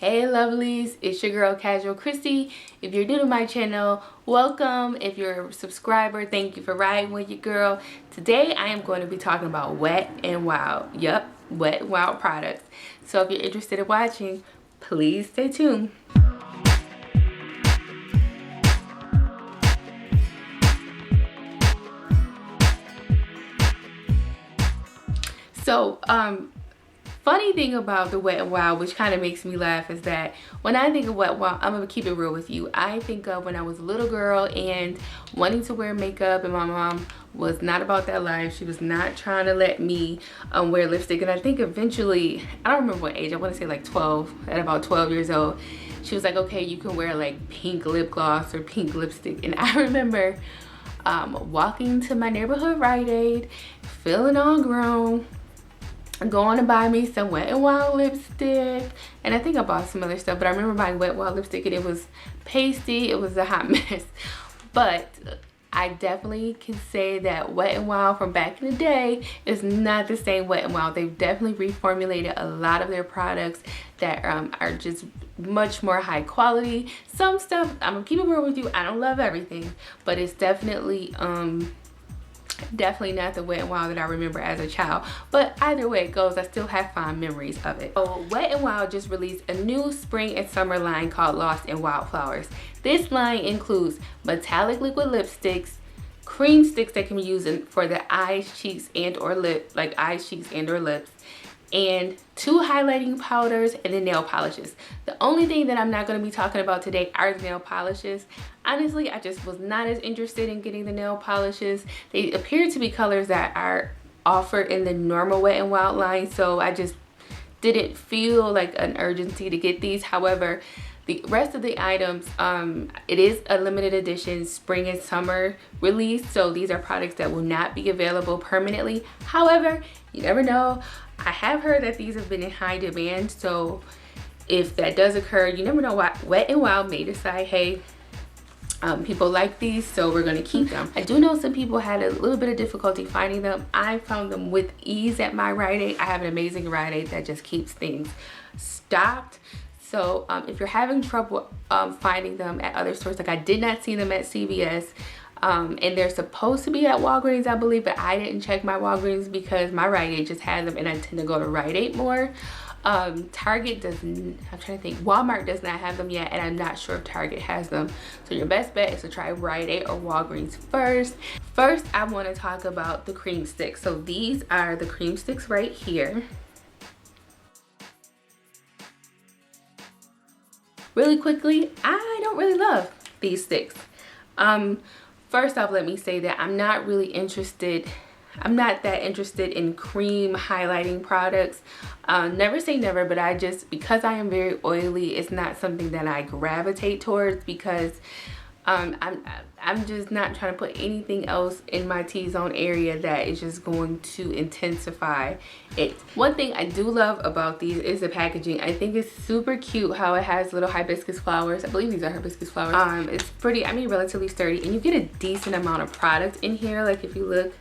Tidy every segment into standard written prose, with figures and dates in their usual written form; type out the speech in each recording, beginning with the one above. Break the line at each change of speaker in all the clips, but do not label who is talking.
Hey lovelies, it's your girl Casual Christy. If you're new to my channel, welcome. If you're a subscriber, thank you for riding with your girl. Today I am going to be talking about Wet n Wild. Yup, Wet n Wild products. So if you're interested in watching, please stay tuned. So funny thing about the Wet n Wild, which kind of makes me laugh, is that when I think of Wet n Wild, I'm gonna keep it real with you. I think of when I was a little girl and wanting to wear makeup, and my mom was not about that life. She was not trying to let me wear lipstick, and I think eventually, I don't remember what age, I want to say like 12, at about 12 years old, she was like, okay, you can wear like pink lip gloss or pink lipstick. And I remember walking to my neighborhood Rite Aid, feeling all grown, going to buy me some Wet n Wild lipstick, and I think I bought some other stuff, but I remember buying Wet n Wild lipstick and it was pasty. It was a hot mess. But I definitely can say that Wet n Wild from back in the day is not the same Wet n Wild. They've definitely reformulated a lot of their products that are just much more high quality. Some stuff, I'm gonna keep it real with you, I don't love everything, but it's definitely not the Wet n Wild that I remember as a child. But either way it goes, I still have fond memories of it. So Wet n Wild just released a new spring and summer line called Lost in Wildflowers. This line includes metallic liquid lipsticks, cream sticks that can be used for the eyes, cheeks, and or lips, and 2 highlighting powders and then nail polishes. The only thing that I'm not going to be talking about today are the nail polishes. Honestly, I just was not as interested in getting the nail polishes. They appear to be colors that are offered in the normal Wet n Wild line, so I just didn't feel like an urgency to get these. However, the rest of the items, it is a limited edition spring and summer release, so these are products that will not be available permanently. However, you never know. I have heard that these have been in high demand, so if that does occur, you never know what Wet n Wild may decide, hey, people like these, so we're going to keep them. I do know some people had a little bit of difficulty finding them. I found them with ease at my Rite Aid. I have an amazing Rite Aid that just keeps things stocked. So if you're having trouble finding them at other stores, like I did not see them at CVS, and they're supposed to be at Walgreens, I believe, but I didn't check my Walgreens because my Rite Aid just had them, and I tend to go to Rite Aid more. Target doesn't, I'm trying to think, Walmart does not have them yet, and I'm not sure if Target has them. So your best bet is to try Rite Aid or Walgreens first. First, I want to talk about the cream sticks. So these are the cream sticks right here. Really quickly, I don't really love these sticks. First off, let me say that I'm not that interested in cream highlighting products. Never say never, but because I am very oily, it's not something that I gravitate towards, because I'm just not trying to put anything else in my T-zone area that is just going to intensify it. One thing I do love about these is the packaging. I think it's super cute how it has little hibiscus flowers. I believe these are hibiscus flowers. It's pretty, I mean, relatively sturdy, and you get a decent amount of product in here. Like if you look,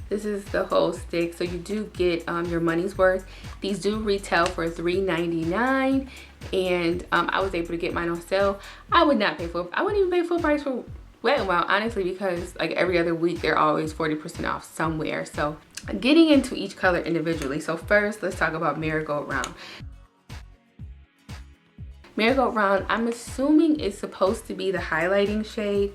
this is the whole stick, so you do get your money's worth. These do retail for $3.99, and I was able to get mine on sale. I wouldn't even pay full price for Wet n Wild, honestly, because like every other week they're always 40% off somewhere. So getting into each color individually. So first, let's talk about Marigold Round. Marigold Round, I'm assuming it's supposed to be the highlighting shade.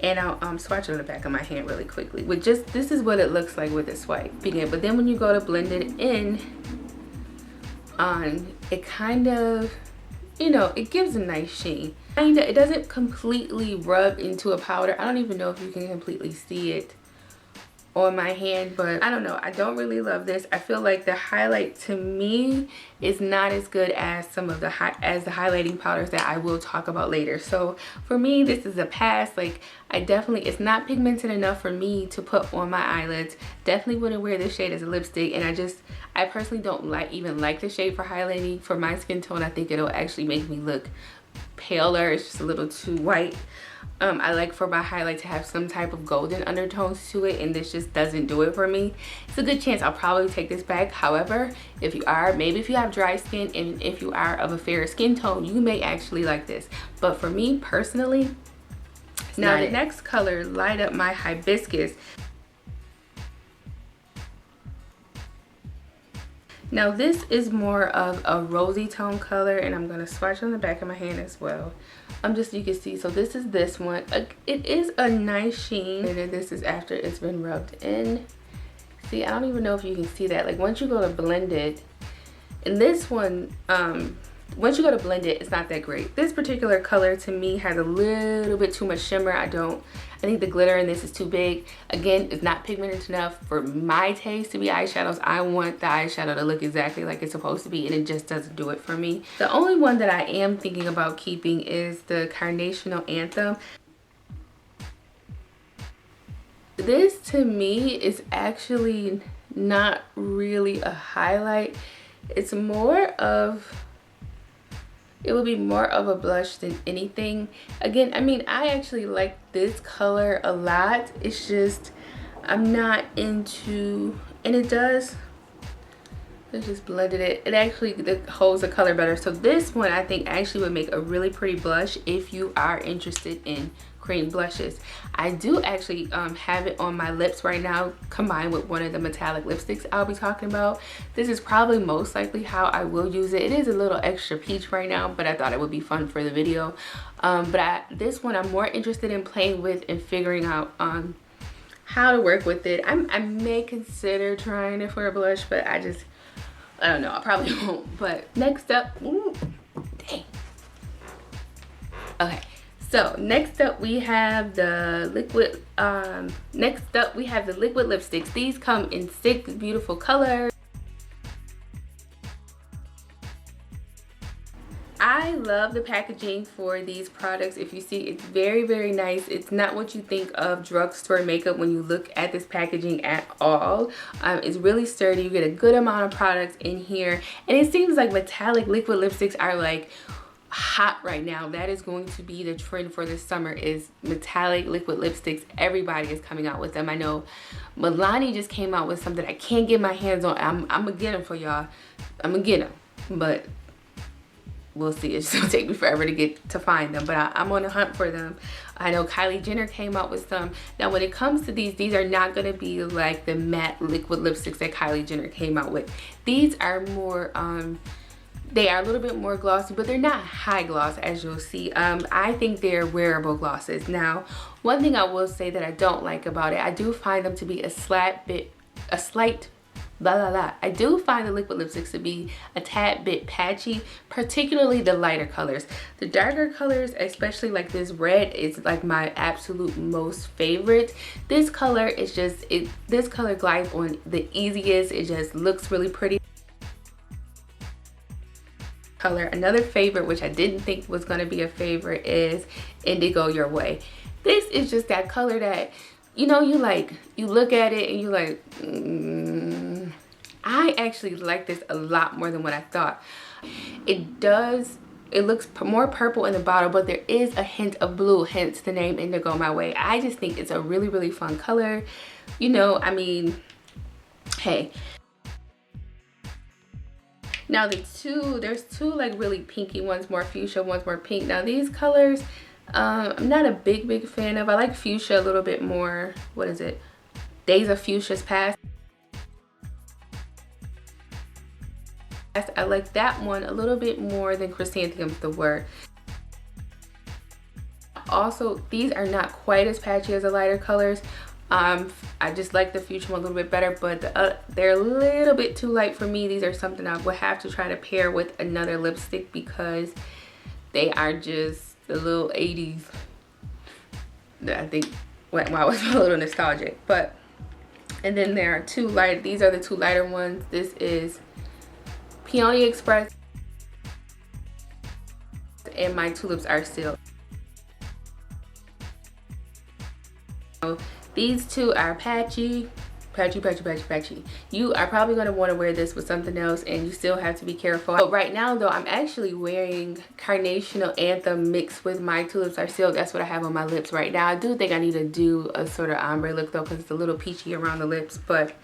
And I'll swatch it on the back of my hand really quickly. This is what it looks like with it swiping it. But then when you go to blend it in, it kind of, you know, it gives a nice sheen. It doesn't completely rub into a powder. I don't even know if you can completely see it on my hand, but I don't know. I don't really love this. I feel like the highlight to me is not as good as some of the highlighting powders that I will talk about later. So for me, this is a pass. Like it's not pigmented enough for me to put on my eyelids. Definitely wouldn't wear this shade as a lipstick, and I personally don't even like the shade for highlighting. For my skin tone, I think it'll actually make me look paler. It's just a little too white. I like for my highlight to have some type of golden undertones to it, and this just doesn't do it for me. It's a good chance I'll probably take this back. However, if you are, maybe if you have dry skin and if you are of a fairer skin tone, you may actually like this. But for me personally, now the next color, Light Up My Hibiscus. Now this is more of a rosy tone color, and I'm gonna swatch on the back of my hand as well. Just so you can see. So this is this one. It is a nice sheen, and then this is after it's been rubbed in. See, I don't even know if you can see that. Like once you go to blend it, and this one, once you go to blend it, it's not that great. This particular color to me has a little bit too much shimmer. I think the glitter in this is too big. Again, it's not pigmented enough for my taste to be eyeshadows. I want the eyeshadow to look exactly like it's supposed to be, and it just doesn't do it for me. The only one that I am thinking about keeping is the Carnational Anthem. This to me is actually not really a highlight. It's more of, it would be more of a blush than anything. Again, I mean, I actually like this color a lot. It's just, I'm not into, and it does, let's just blended it. It actually holds the color better. So this one I think actually would make a really pretty blush if you are interested in cream blushes. I do actually have it on my lips right now, combined with one of the metallic lipsticks I'll be talking about. This is probably most likely how I will use it. It is a little extra peach right now, but I thought it would be fun for the video. This one I'm more interested in playing with and figuring out how to work with it. I may consider trying it for a blush, but I don't know, I probably won't. But next up, ooh, dang. Okay. So next up we have the liquid liquid lipsticks. These come in 6 beautiful colors. I love the packaging for these products. If you see, it's very, very nice. It's not what you think of drugstore makeup when you look at this packaging at all. It's really sturdy. You get a good amount of products in here, and it seems like metallic liquid lipsticks are like hot right now. That is going to be the trend for this summer, is metallic liquid lipsticks. Everybody is coming out with them. I know Milani just came out with something I can't get my hands on. I'm gonna get them for y'all. I'm gonna get them, but we'll see. It's gonna take me forever to find them, but I'm on a hunt for them. I know Kylie Jenner came out with some. Now when it comes to these are not gonna be like the matte liquid lipsticks that Kylie Jenner came out with. These are more they are a little bit more glossy, but they're not high gloss, as you'll see. I think they're wearable glosses. Now, one thing I will say that I don't like about it, I do find them to be I do find the liquid lipsticks to be a tad bit patchy, particularly the lighter colors. The darker colors, especially like this red, is like my absolute most favorite. This color is just, this color glides on the easiest. It just looks really pretty. Color. Another favorite, which I didn't think was going to be a favorite, is Indigo Your Way. This is just that color that, you know, you look at it and you're like, I actually like this a lot more than what I thought. It looks more purple in the bottle, but there is a hint of blue, hence the name Indigo My Way. I just think it's a really, really fun color. You know, I mean, hey. Now there's two like really pinky ones, more fuchsia, one's more pink. Now these colors, I'm not a big fan of. I like fuchsia a little bit more. What is it? Days of Fuchsia's Past. I like that one a little bit more than Chrysanthemum's The Word. Also, these are not quite as patchy as the lighter colors. I just like the fuchsia one a little bit better, but they're a little bit too light for me. These are something I would have to try to pair with another lipstick because they are just the little 80s. I think when I was a little nostalgic. But, and then there are two light, these are the two lighter ones. This is Peony Express and My Tulips Are Still. These two are patchy. patchy. You are probably going to want to wear this with something else, and you still have to be careful. But right now though, I'm actually wearing Carnational Anthem mixed with My Tulips Are Sealed. That's what I have on my lips right now. I do think I need to do a sort of ombre look though, because it's a little peachy around the lips. But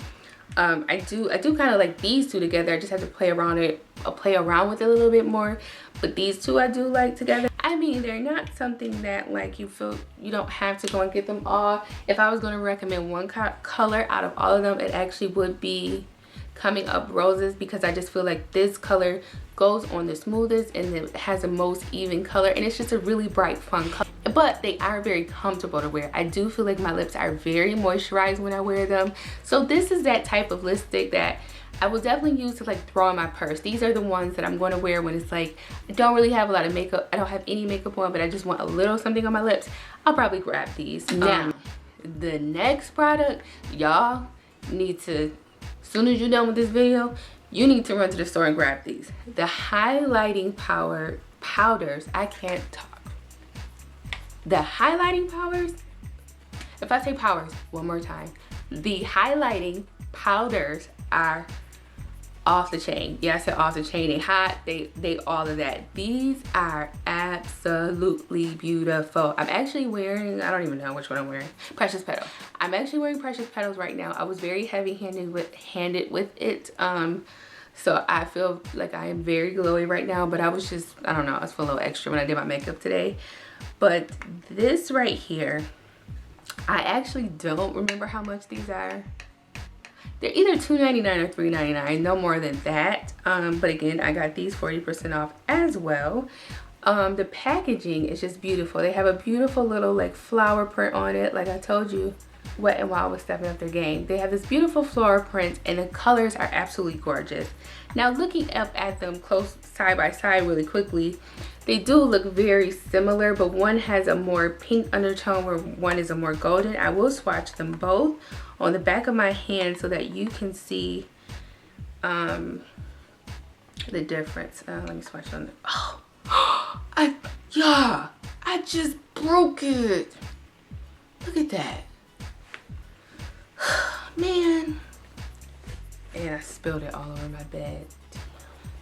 I do kind of like these two together. I just have to play around with it a little bit more. But these two I do like together. I mean, they're not something that like you feel you don't have to go and get them all. If I was going to recommend one color out of all of them, it actually would be Coming Up Roses, because I just feel like this color goes on the smoothest and it has the most even color, and it's just a really bright, fun color. But they are very comfortable to wear. I do feel like my lips are very moisturized when I wear them. So this is that type of lipstick that I will definitely use to like throw in my purse. These are the ones that I'm going to wear when it's like I don't really have a lot of makeup. I don't have any makeup on, but I just want a little something on my lips. I'll probably grab these. Now, the next product, y'all need to, as soon as you're done with this video, you need to run to the store and grab these. The highlighting powders, I can't talk. The highlighting powders, if I say powders one more time, the highlighting powders are off the chain. Yeah, I said off the chain. They hot, they all of that. These are absolutely beautiful. I'm actually wearing, I don't even know which one I'm wearing, Precious Petal. I'm actually wearing Precious Petals right now. I was very heavy-handed with it. So I feel like I am very glowy right now, but I was just, I don't know, I was feeling a little extra when I did my makeup today. But this right here, I actually don't remember how much these are. They're either $2.99 or $3.99, no more than that. But again, I got these 40% off as well. The packaging is just beautiful. They have a beautiful little like flower print on it. Like I told you, Wet n Wild was stepping up their game. They have this beautiful floral print, and the colors are absolutely gorgeous. Now looking up at them close side by side really quickly, they do look very similar, but one has a more pink undertone where one is a more golden. I will swatch them both on the back of my hand so that you can see the difference. Let me swatch on the, oh, I just broke it. Look at that. Man. And I spilled it all over my bed.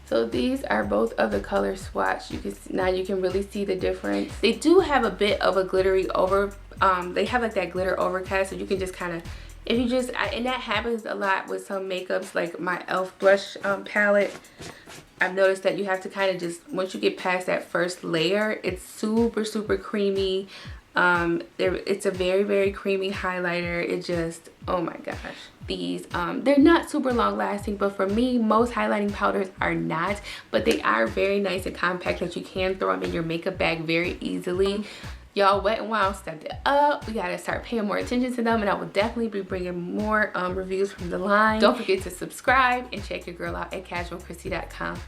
So these are both of the color swatch. You can now you can really see the difference. They do have a bit of a glittery they have like that glitter overcast, so you can just kind of, if you just, and that happens a lot with some makeups, like my e.l.f. blush palette. I've noticed that you have to kind of just, once you get past that first layer, it's super creamy. It's a very creamy highlighter. It just, oh my gosh. These they're not super long lasting, but for me, most highlighting powders are not, but they are very nice and compact that you can throw them in your makeup bag very easily. Y'all, Wet n Wild stepped it up. We gotta start paying more attention to them, and I will definitely be bringing more reviews from the line. Don't forget to subscribe and check your girl out at casualchrissy.com.